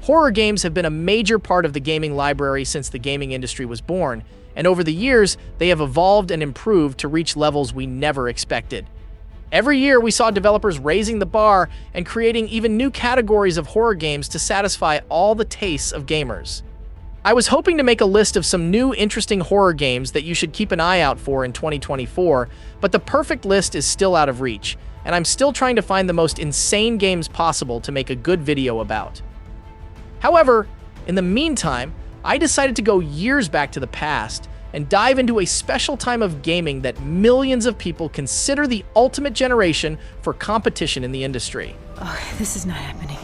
Horror games have been a major part of the gaming library since the gaming industry was born, and over the years, they have evolved and improved to reach levels we never expected. Every year, we saw developers raising the bar and creating even new categories of horror games to satisfy all the tastes of gamers. I was hoping to make a list of some new interesting horror games that you should keep an eye out for in 2024, but the perfect list is still out of reach, and I'm still trying to find the most insane games possible to make a good video about. However, in the meantime, I decided to go years back to the past and dive into a special time of gaming that millions of people consider the ultimate generation for competition in the industry. Oh, this is not happening.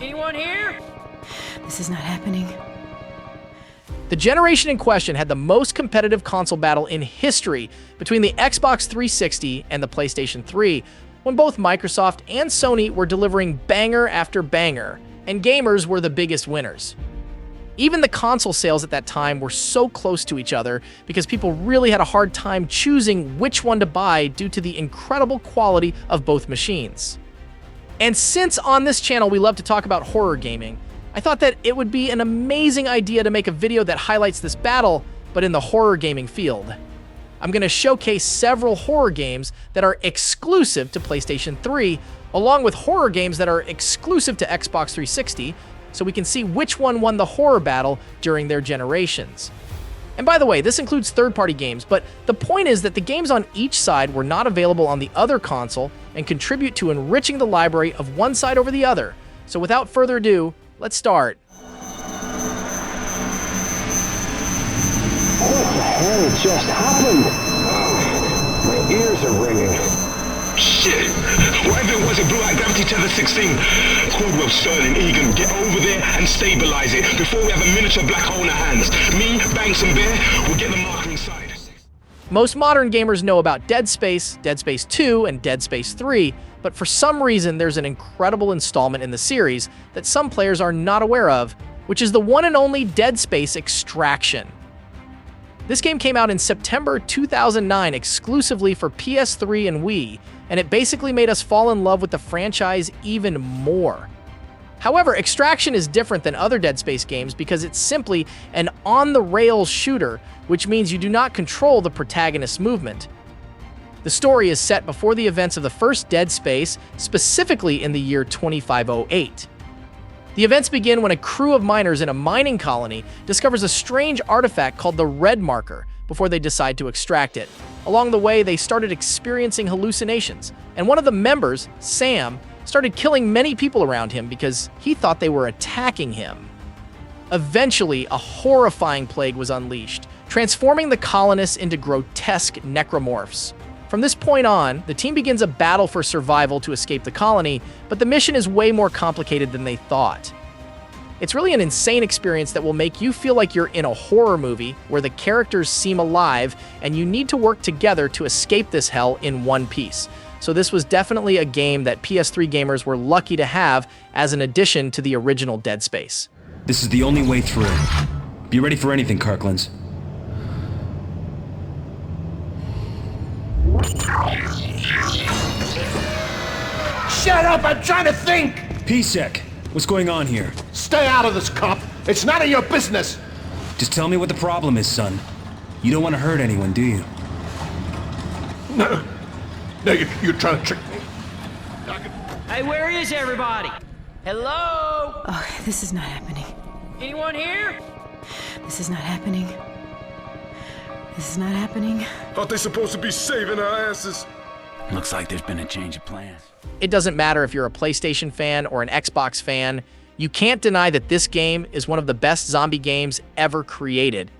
Anyone here? This is not happening. The generation in question had the most competitive console battle in history between the Xbox 360 and the PlayStation 3, when both Microsoft and Sony were delivering banger after banger, and gamers were the biggest winners. Even the console sales at that time were so close to each other because people really had a hard time choosing which one to buy due to the incredible quality of both machines. And since on this channel we love to talk about horror gaming, I thought that it would be an amazing idea to make a video that highlights this battle, but in the horror gaming field. I'm going to showcase several horror games that are exclusive to PlayStation 3, along with horror games that are exclusive to Xbox 360, so we can see which one won the horror battle during their generations. And by the way, this includes third-party games, but the point is that the games on each side were not available on the other console and contribute to enriching the library of one side over the other. So without further ado, let's start. What the hell just happened? Oh, my ears are ringing. Shit! Whatever it was, it blew out gravity tether 16. Caldwell, Sterling, Egan, get over there and stabilize it before we have a miniature black hole in our hands. Me, Banks, and Bear will get the marker inside. Most modern gamers know about Dead Space, Dead Space 2, and Dead Space 3, but for some reason there's an incredible installment in the series that some players are not aware of, which is the one and only Dead Space Extraction. This game came out in September 2009 exclusively for PS3 and Wii, and it basically made us fall in love with the franchise even more. However, Extraction is different than other Dead Space games because it's simply an on-the-rails shooter, which means you do not control the protagonist's movement. The story is set before the events of the first Dead Space, specifically in the year 2508. The events begin when a crew of miners in a mining colony discovers a strange artifact called the Red Marker before they decide to extract it. Along the way, they started experiencing hallucinations, and one of the members, Sam, started killing many people around him because he thought they were attacking him. Eventually, a horrifying plague was unleashed, transforming the colonists into grotesque necromorphs. From this point on, the team begins a battle for survival to escape the colony, but the mission is way more complicated than they thought. It's really an insane experience that will make you feel like you're in a horror movie where the characters seem alive and you need to work together to escape this hell in one piece. So this was definitely a game that PS3 gamers were lucky to have as an addition to the original Dead Space. This is the only way through. Be ready for anything, Kirklands. Shut up! I'm trying to think! PSEC, what's going on here? Stay out of this, cop! It's none of your business! Just tell me what the problem is, son. You don't want to hurt anyone, do you? No, you're trying to trick me. Hey, where is everybody? Hello? Oh, this is not happening. Anyone here? This is not happening. This is not happening. Aren't they supposed to be saving our asses? Looks like there's been a change of plans. It doesn't matter if you're a PlayStation fan or an Xbox fan, you can't deny that this game is one of the best zombie games ever created.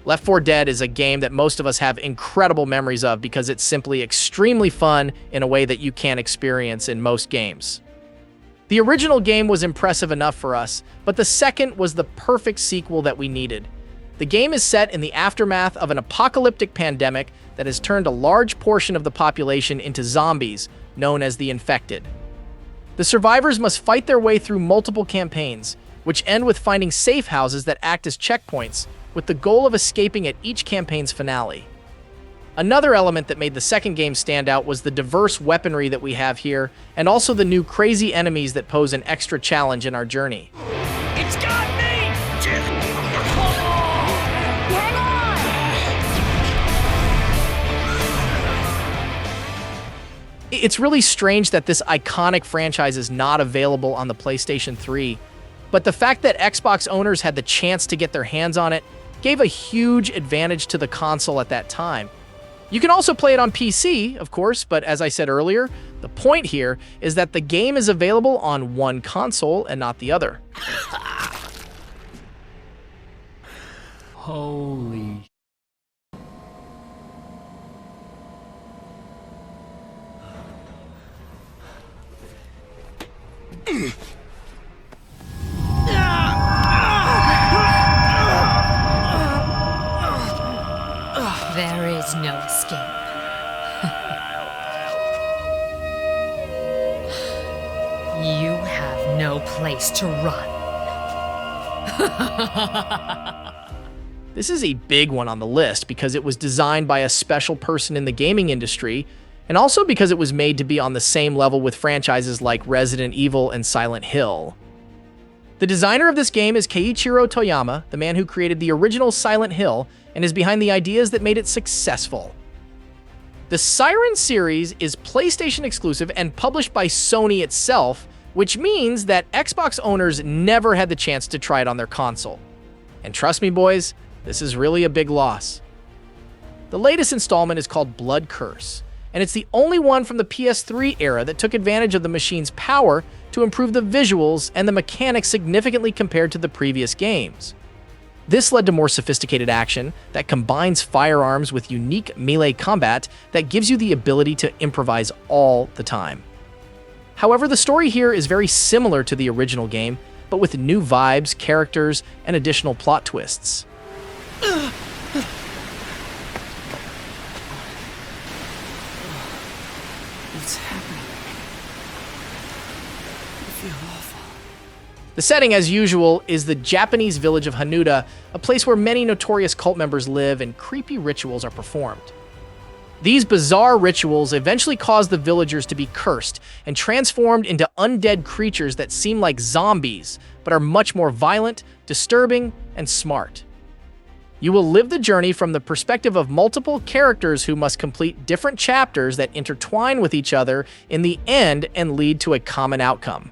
Left 4 Dead is a game that most of us have incredible memories of because it's simply extremely fun in a way that you can't experience in most games. The original game was impressive enough for us, but the second was the perfect sequel that we needed. The game is set in the aftermath of an apocalyptic pandemic that has turned a large portion of the population into zombies, known as the Infected. The survivors must fight their way through multiple campaigns, which end with finding safe houses that act as checkpoints, with the goal of escaping at each campaign's finale. Another element that made the second game stand out was the diverse weaponry that we have here, and also the new crazy enemies that pose an extra challenge in our journey. It's got me! It's really strange that this iconic franchise is not available on the PlayStation 3, but the fact that Xbox owners had the chance to get their hands on it gave a huge advantage to the console at that time. You can also play it on PC, of course, but as I said earlier, the point here is that the game is available on one console and not the other. Holy. There is no escape. You have no place to run. This is a big one on the list because it was designed by a special person in the gaming industry, and also because it was made to be on the same level with franchises like Resident Evil and Silent Hill. The designer of this game is Keiichiro Toyama, the man who created the original Silent Hill and is behind the ideas that made it successful. The Siren series is PlayStation exclusive and published by Sony itself, which means that Xbox owners never had the chance to try it on their console. And trust me, boys, this is really a big loss. The latest installment is called Blood Curse, and it's the only one from the PS3 era that took advantage of the machine's power to improve the visuals and the mechanics significantly compared to the previous games. This led to more sophisticated action that combines firearms with unique melee combat that gives you the ability to improvise all the time. However, the story here is very similar to the original game, but with new vibes, characters, and additional plot twists. What's happening? I feel awful. The setting, as usual, is the Japanese village of Hanuda, a place where many notorious cult members live and creepy rituals are performed. These bizarre rituals eventually cause the villagers to be cursed and transformed into undead creatures that seem like zombies, but are much more violent, disturbing, and smart. You will live the journey from the perspective of multiple characters who must complete different chapters that intertwine with each other in the end and lead to a common outcome.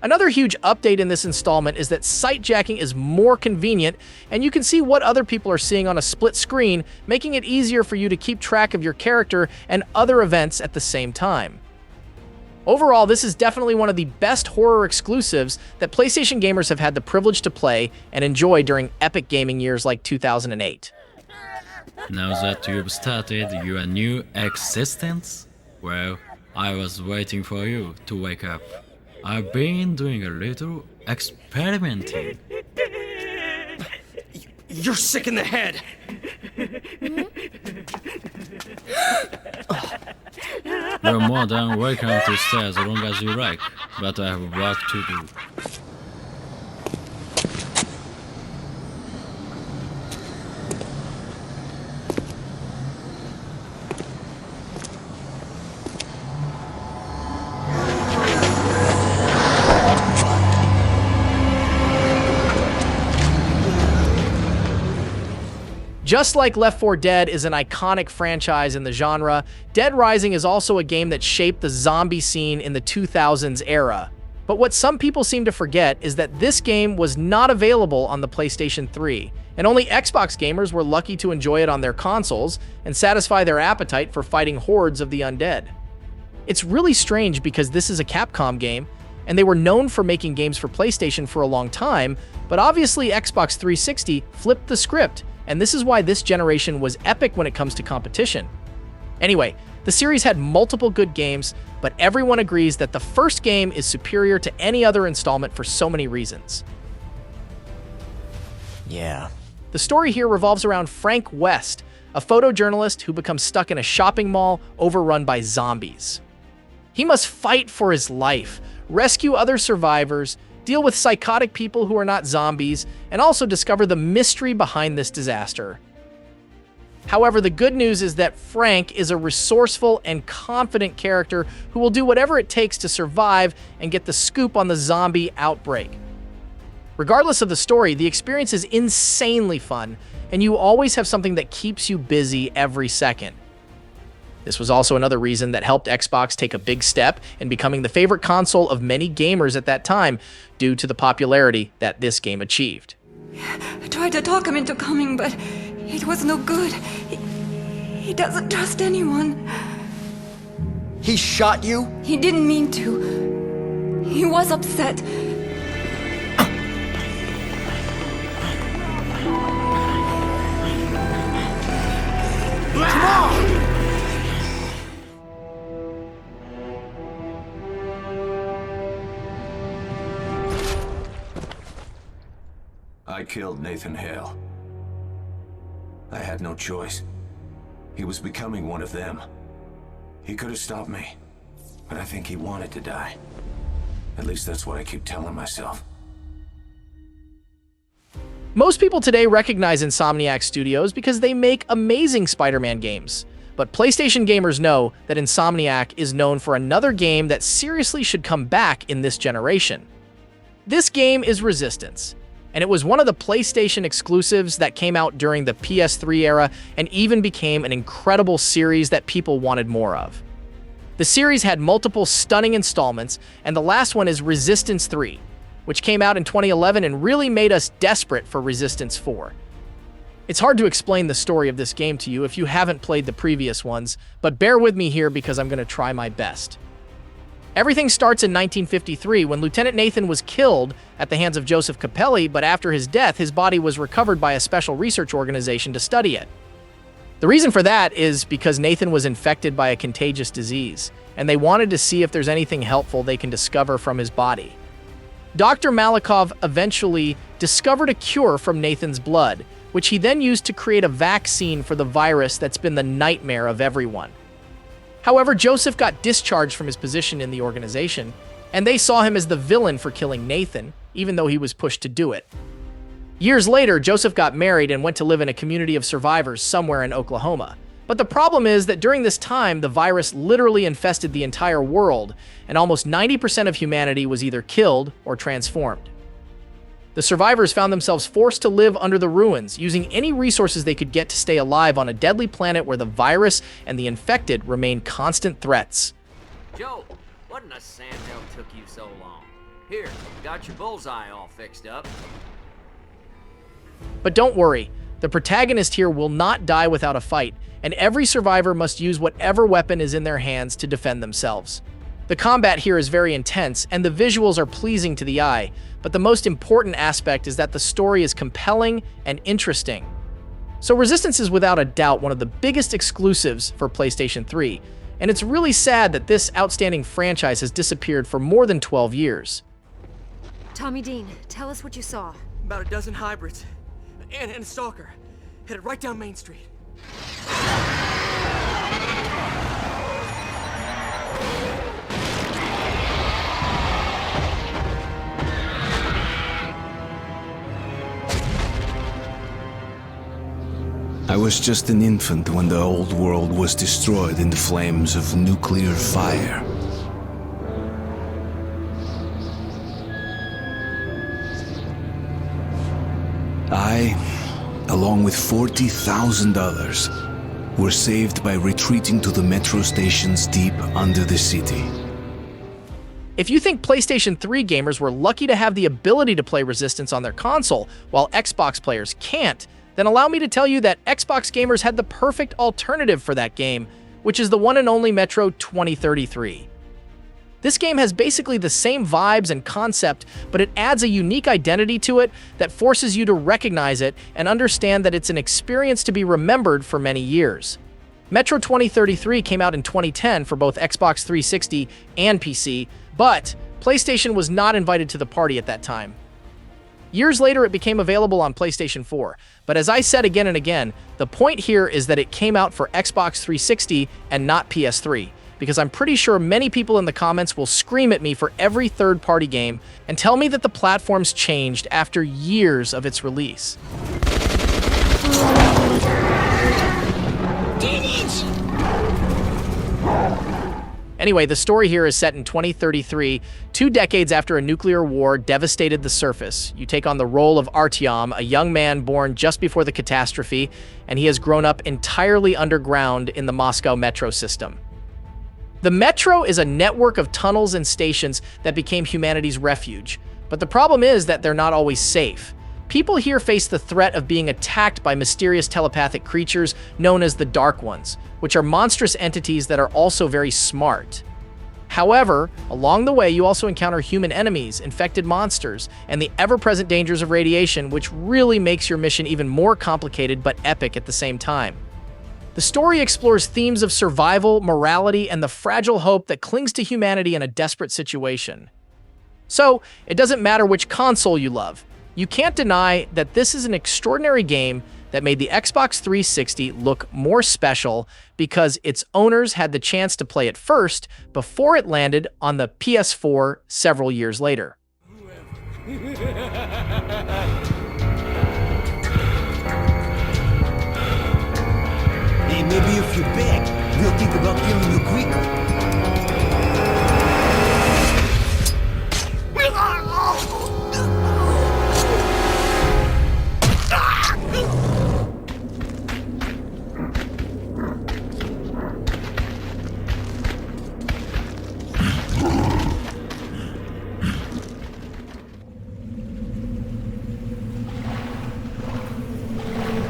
Another huge update in this installment is that sight jacking is more convenient, and you can see what other people are seeing on a split screen, making it easier for you to keep track of your character and other events at the same time. Overall, this is definitely one of the best horror exclusives that PlayStation gamers have had the privilege to play and enjoy during epic gaming years like 2008. Now that you've started your new existence, well, I was waiting for you to wake up. I've been doing a little experimenting. You're sick in the head! You're more than welcome to stay as long as you like, but I have work to do. Just like Left 4 Dead is an iconic franchise in the genre, Dead Rising is also a game that shaped the zombie scene in the 2000s era. But what some people seem to forget is that this game was not available on the PlayStation 3, and only Xbox gamers were lucky to enjoy it on their consoles and satisfy their appetite for fighting hordes of the undead. It's really strange because this is a Capcom game, and they were known for making games for PlayStation for a long time, but obviously Xbox 360 flipped the script, and this is why this generation was epic when it comes to competition. Anyway, the series had multiple good games, but everyone agrees that the first game is superior to any other installment for so many reasons. Yeah. The story here revolves around Frank West, a photojournalist who becomes stuck in a shopping mall overrun by zombies. He must fight for his life, rescue other survivors, deal with psychotic people who are not zombies, and also discover the mystery behind this disaster. However, the good news is that Frank is a resourceful and confident character who will do whatever it takes to survive and get the scoop on the zombie outbreak. Regardless of the story, the experience is insanely fun, and you always have something that keeps you busy every second. This was also another reason that helped Xbox take a big step in becoming the favorite console of many gamers at that time, due to the popularity that this game achieved. I tried to talk him into coming, but it was no good. He doesn't trust anyone. He shot you? He didn't mean to. He was upset. I killed Nathan Hale. I had no choice. He was becoming one of them. He could have stopped me, but I think he wanted to die. At least that's what I keep telling myself. Most people today recognize Insomniac Studios because they make amazing Spider-Man games. But PlayStation gamers know that Insomniac is known for another game that seriously should come back in this generation. This game is Resistance, and it was one of the PlayStation exclusives that came out during the PS3 era and even became an incredible series that people wanted more of. The series had multiple stunning installments, and the last one is Resistance 3, which came out in 2011 and really made us desperate for Resistance 4. It's hard to explain the story of this game to you if you haven't played the previous ones, but bear with me here because I'm going to try my best. Everything starts in 1953 when Lieutenant Nathan was killed at the hands of Joseph Capelli, but after his death, his body was recovered by a special research organization to study it. The reason for that is because Nathan was infected by a contagious disease, and they wanted to see if there's anything helpful they can discover from his body. Dr. Malikov eventually discovered a cure from Nathan's blood, which he then used to create a vaccine for the virus that's been the nightmare of everyone. However, Joseph got discharged from his position in the organization, and they saw him as the villain for killing Nathan, even though he was pushed to do it. Years later, Joseph got married and went to live in a community of survivors somewhere in Oklahoma. But the problem is that during this time, the virus literally infested the entire world, and almost 90% of humanity was either killed or transformed. The survivors found themselves forced to live under the ruins, using any resources they could get to stay alive on a deadly planet where the virus and the infected remain constant threats. Joe, what in the sandhill took you so long? Here, got your bullseye all fixed up. But don't worry, the protagonist here will not die without a fight, and every survivor must use whatever weapon is in their hands to defend themselves. The combat here is very intense, and the visuals are pleasing to the eye, but the most important aspect is that the story is compelling and interesting. So Resistance is without a doubt one of the biggest exclusives for PlayStation 3, and it's really sad that this outstanding franchise has disappeared for more than 12 years. Tommy Dean, tell us what you saw. About a dozen hybrids. And a stalker. Headed right down Main Street. I was just an infant when the old world was destroyed in the flames of nuclear fire. I, along with $40,000, were saved by retreating to the metro stations deep under the city. If you think PlayStation 3 gamers were lucky to have the ability to play Resistance on their console, while Xbox players can't, then allow me to tell you that Xbox gamers had the perfect alternative for that game, which is the one and only Metro 2033. This game has basically the same vibes and concept, but it adds a unique identity to it that forces you to recognize it and understand that it's an experience to be remembered for many years. Metro 2033 came out in 2010 for both Xbox 360 and PC, but PlayStation was not invited to the party at that time. Years later, it became available on PlayStation 4, but as I said again and again, the point here is that it came out for Xbox 360 and not PS3, because I'm pretty sure many people in the comments will scream at me for every third-party game and tell me that the platforms changed after years of its release. Anyway, the story here is set in 2033, 2 decades after a nuclear war devastated the surface. You take on the role of Artyom, a young man born just before the catastrophe, and he has grown up entirely underground in the Moscow metro system. The metro is a network of tunnels and stations that became humanity's refuge, but the problem is that they're not always safe. People here face the threat of being attacked by mysterious telepathic creatures known as the Dark Ones, which are monstrous entities that are also very smart. However, along the way, you also encounter human enemies, infected monsters, and the ever-present dangers of radiation, which really makes your mission even more complicated but epic at the same time. The story explores themes of survival, morality, and the fragile hope that clings to humanity in a desperate situation. So, it doesn't matter which console you love. You can't deny that this is an extraordinary game that made the Xbox 360 look more special because its owners had the chance to play it first before it landed on the PS4 several years later. Hey, maybe if you beg, we'll think about killing you quicker.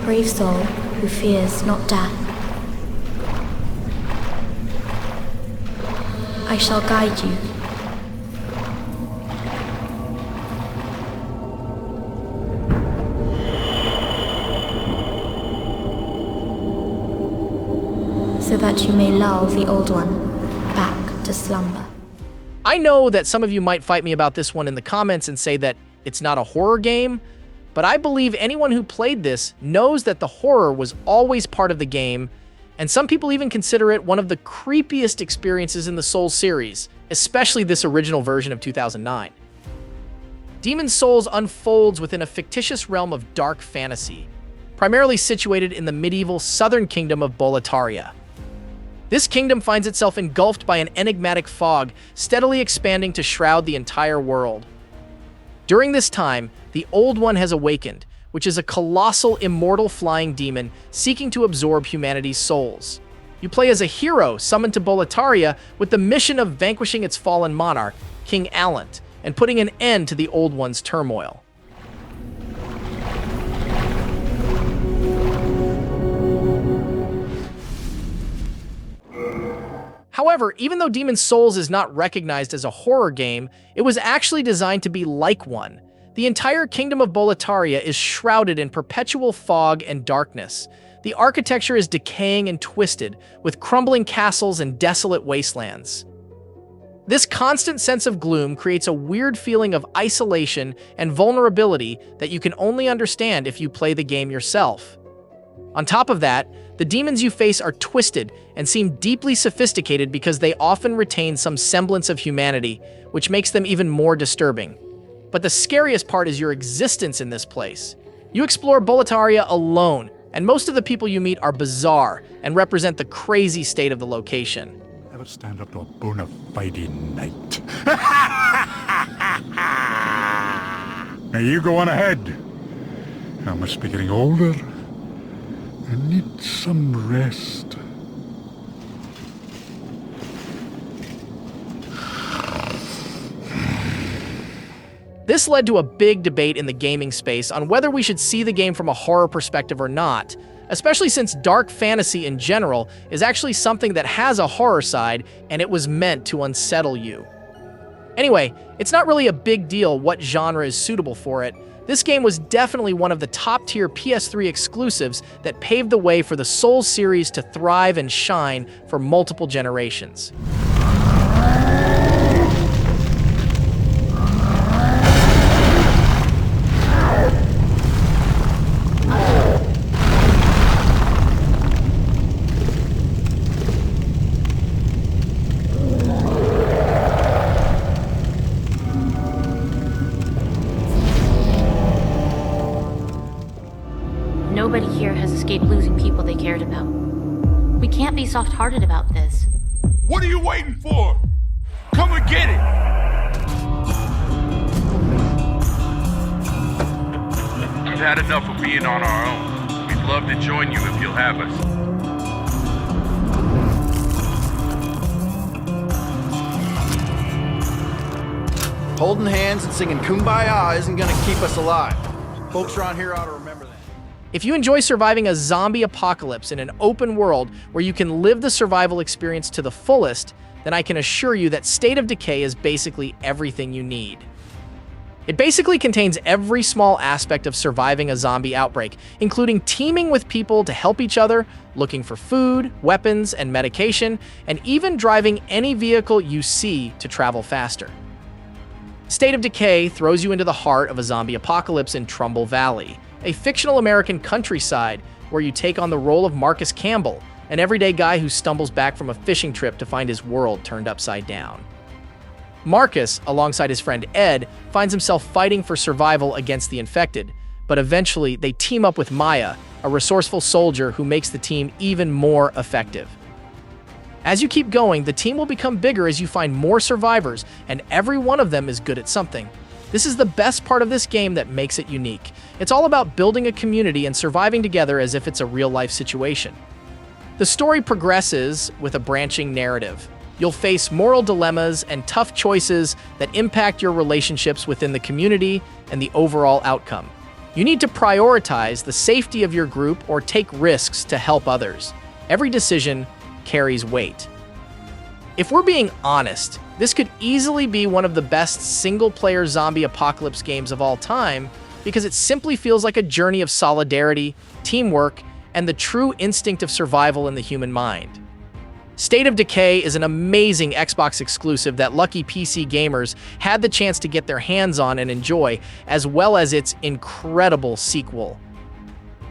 Brave soul who fears not death. I shall guide you. So that you may lull the old one back to slumber. I know that some of you might fight me about this one in the comments and say that it's not a horror game, but I believe anyone who played this knows that the horror was always part of the game, and some people even consider it one of the creepiest experiences in the Souls series, especially this original version of 2009. Demon's Souls unfolds within a fictitious realm of dark fantasy, primarily situated in the medieval southern kingdom of Boletaria. This kingdom finds itself engulfed by an enigmatic fog, steadily expanding to shroud the entire world. During this time, the Old One has awakened, which is a colossal, immortal flying demon seeking to absorb humanity's souls. You play as a hero summoned to Boletaria with the mission of vanquishing its fallen monarch, King Allant, and putting an end to the Old One's turmoil. However, even though Demon's Souls is not recognized as a horror game, it was actually designed to be like one. The entire kingdom of Boletaria is shrouded in perpetual fog and darkness. The architecture is decaying and twisted, with crumbling castles and desolate wastelands. This constant sense of gloom creates a weird feeling of isolation and vulnerability that you can only understand if you play the game yourself. On top of that, the demons you face are twisted and seem deeply sophisticated because they often retain some semblance of humanity, which makes them even more disturbing. But the scariest part is your existence in this place. You explore Boletaria alone, and most of the people you meet are bizarre and represent the crazy state of the location. Never stand up to a bona fide knight. Now you go on ahead. I must be getting older. I need some rest. This led to a big debate in the gaming space on whether we should see the game from a horror perspective or not, especially since dark fantasy in general is actually something that has a horror side and it was meant to unsettle you. Anyway, it's not really a big deal what genre is suitable for it. This game was definitely one of the top-tier PS3 exclusives that paved the way for the Souls series to thrive and shine for multiple generations. Nobody here has escaped losing people they cared about. We can't be soft-hearted about this. What are you waiting for? Come and get it! We've had enough of being on our own. We'd love to join you if you'll have us. Holding hands and singing Kumbaya isn't gonna keep us alive. Folks around here ought to remember that. If you enjoy surviving a zombie apocalypse in an open world where you can live the survival experience to the fullest, then I can assure you that State of Decay is basically everything you need. It basically contains every small aspect of surviving a zombie outbreak, including teaming with people to help each other, looking for food, weapons, and medication, and even driving any vehicle you see to travel faster. State of Decay throws you into the heart of a zombie apocalypse in Trumbull Valley, a fictional American countryside where you take on the role of Marcus Campbell, an everyday guy who stumbles back from a fishing trip to find his world turned upside down. Marcus, alongside his friend Ed, finds himself fighting for survival against the infected, but eventually they team up with Maya, a resourceful soldier who makes the team even more effective. As you keep going, the team will become bigger as you find more survivors, and every one of them is good at something. This is the best part of this game that makes it unique. It's all about building a community and surviving together as if it's a real-life situation. The story progresses with a branching narrative. You'll face moral dilemmas and tough choices that impact your relationships within the community and the overall outcome. You need to prioritize the safety of your group or take risks to help others. Every decision carries weight. If we're being honest, this could easily be one of the best single-player zombie apocalypse games of all time because it simply feels like a journey of solidarity, teamwork, and the true instinct of survival in the human mind. State of Decay is an amazing Xbox exclusive that lucky PC gamers had the chance to get their hands on and enjoy, as well as its incredible sequel.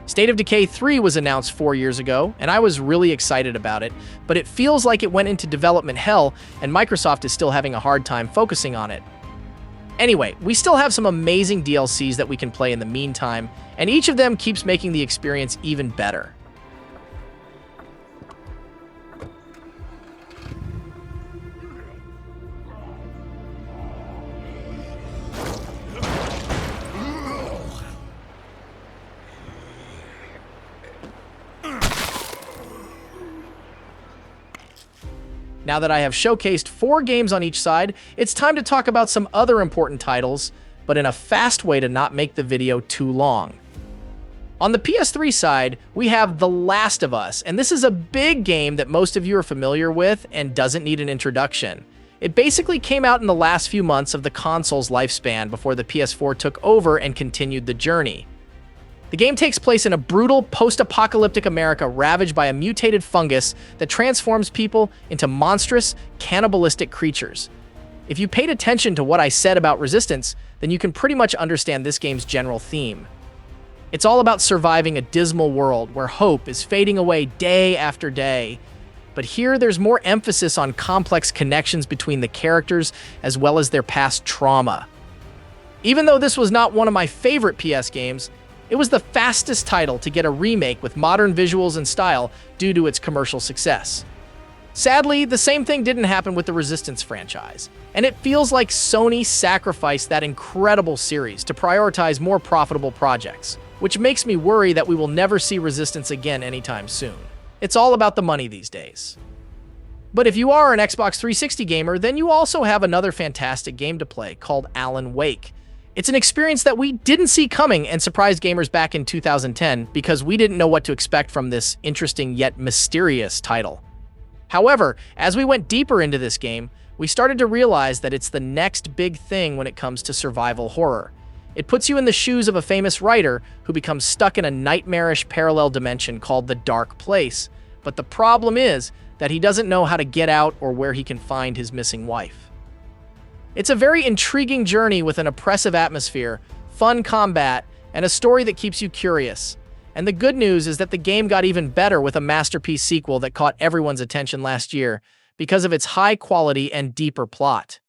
State of Decay 3 was announced 4 years ago, and I was really excited about it, but it feels like it went into development hell, and Microsoft is still having a hard time focusing on it. Anyway, we still have some amazing DLCs that we can play in the meantime, and each of them keeps making the experience even better. Now that I have showcased 4 games on each side, it's time to talk about some other important titles, but in a fast way to not make the video too long. On the PS3 side, we have The Last of Us, and this is a big game that most of you are familiar with and doesn't need an introduction. It basically came out in the last few months of the console's lifespan before the PS4 took over and continued the journey. The game takes place in a brutal, post-apocalyptic America ravaged by a mutated fungus that transforms people into monstrous, cannibalistic creatures. If you paid attention to what I said about Resistance, then you can pretty much understand this game's general theme. It's all about surviving a dismal world where hope is fading away day after day. But here there's more emphasis on complex connections between the characters as well as their past trauma. Even though this was not one of my favorite PS games, it was the fastest title to get a remake with modern visuals and style due to its commercial success. Sadly, the same thing didn't happen with the Resistance franchise, and it feels like Sony sacrificed that incredible series to prioritize more profitable projects, which makes me worry that we will never see Resistance again anytime soon. It's all about the money these days. But if you are an Xbox 360 gamer, then you also have another fantastic game to play called Alan Wake. It's an experience that we didn't see coming and surprised gamers back in 2010 because we didn't know what to expect from this interesting yet mysterious title. However, as we went deeper into this game, we started to realize that it's the next big thing when it comes to survival horror. It puts you in the shoes of a famous writer who becomes stuck in a nightmarish parallel dimension called the Dark Place. But the problem is that he doesn't know how to get out or where he can find his missing wife. It's a very intriguing journey with an oppressive atmosphere, fun combat, and a story that keeps you curious. And the good news is that the game got even better with a masterpiece sequel that caught everyone's attention last year because of its high quality and deeper plot.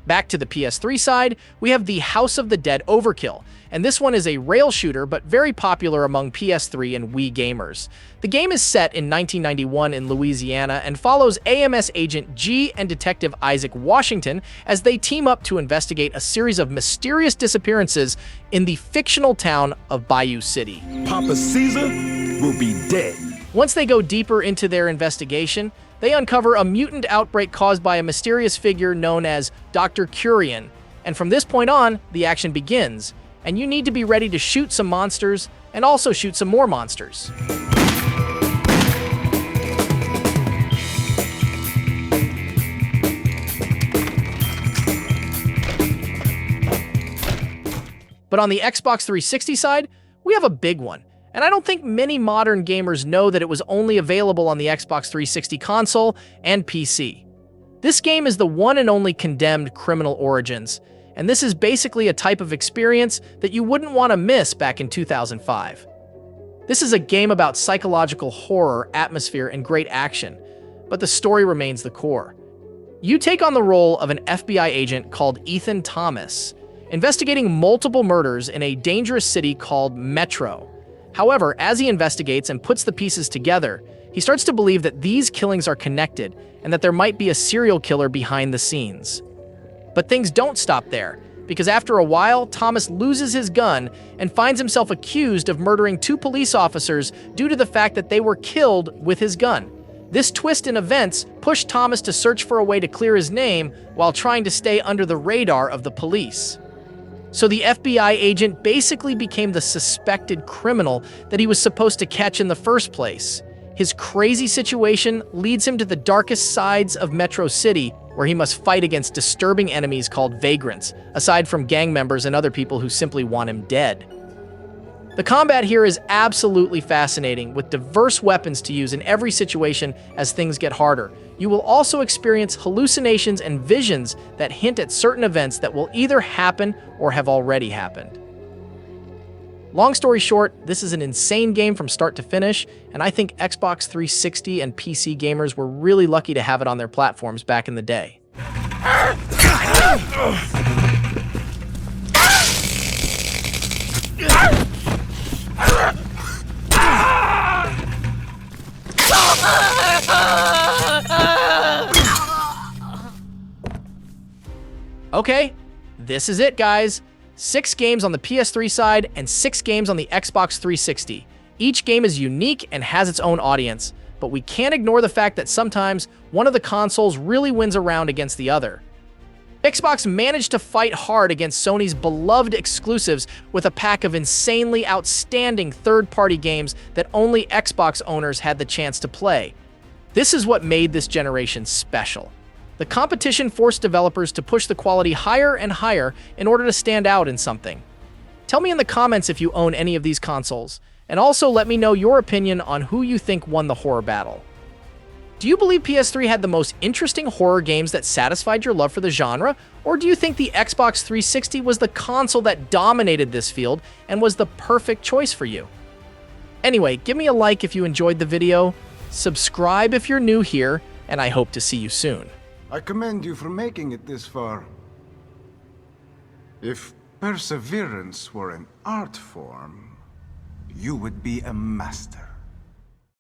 Back to the PS3 side, we have the House of the Dead Overkill, and this one is a rail shooter but very popular among PS3 and Wii gamers. The game is set in 1991 in Louisiana and follows AMS Agent G and Detective Isaac Washington as they team up to investigate a series of mysterious disappearances in the fictional town of Bayou City. Papa Caesar will be dead. Once they go deeper into their investigation, they uncover a mutant outbreak caused by a mysterious figure known as Dr. Curian, and from this point on, the action begins, and you need to be ready to shoot some monsters and also shoot some more monsters. But on the Xbox 360 side, we have a big one, and I don't think many modern gamers know that it was only available on the Xbox 360 console and PC. This game is the one and only Condemned: Criminal Origins, and this is basically a type of experience that you wouldn't want to miss back in 2005. This is a game about psychological horror, atmosphere, and great action, but the story remains the core. You take on the role of an FBI agent called Ethan Thomas, investigating multiple murders in a dangerous city called Metro. However, as he investigates and puts the pieces together, he starts to believe that these killings are connected and that there might be a serial killer behind the scenes. But things don't stop there, because after a while, Thomas loses his gun and finds himself accused of murdering 2 police officers due to the fact that they were killed with his gun. This twist in events pushed Thomas to search for a way to clear his name while trying to stay under the radar of the police. So the FBI agent basically became the suspected criminal that he was supposed to catch in the first place. His crazy situation leads him to the darkest sides of Metro City, where he must fight against disturbing enemies called vagrants, aside from gang members and other people who simply want him dead. The combat here is absolutely fascinating, with diverse weapons to use in every situation as things get harder. You will also experience hallucinations and visions that hint at certain events that will either happen or have already happened. Long story short, this is an insane game from start to finish, and I think Xbox 360 and PC gamers were really lucky to have it on their platforms back in the day. Okay, this is it, guys. 6 games on the PS3 side and 6 games on the Xbox 360. Each game is unique and has its own audience, but we can't ignore the fact that sometimes one of the consoles really wins a round against the other. Xbox managed to fight hard against Sony's beloved exclusives with a pack of insanely outstanding third-party games that only Xbox owners had the chance to play. This is what made this generation special. The competition forced developers to push the quality higher and higher in order to stand out in something. Tell me in the comments if you own any of these consoles, and also let me know your opinion on who you think won the horror battle. Do you believe PS3 had the most interesting horror games that satisfied your love for the genre, or do you think the Xbox 360 was the console that dominated this field and was the perfect choice for you? Anyway, give me a like if you enjoyed the video, subscribe if you're new here, and I hope to see you soon. I commend you for making it this far. If perseverance were an art form, you would be a master.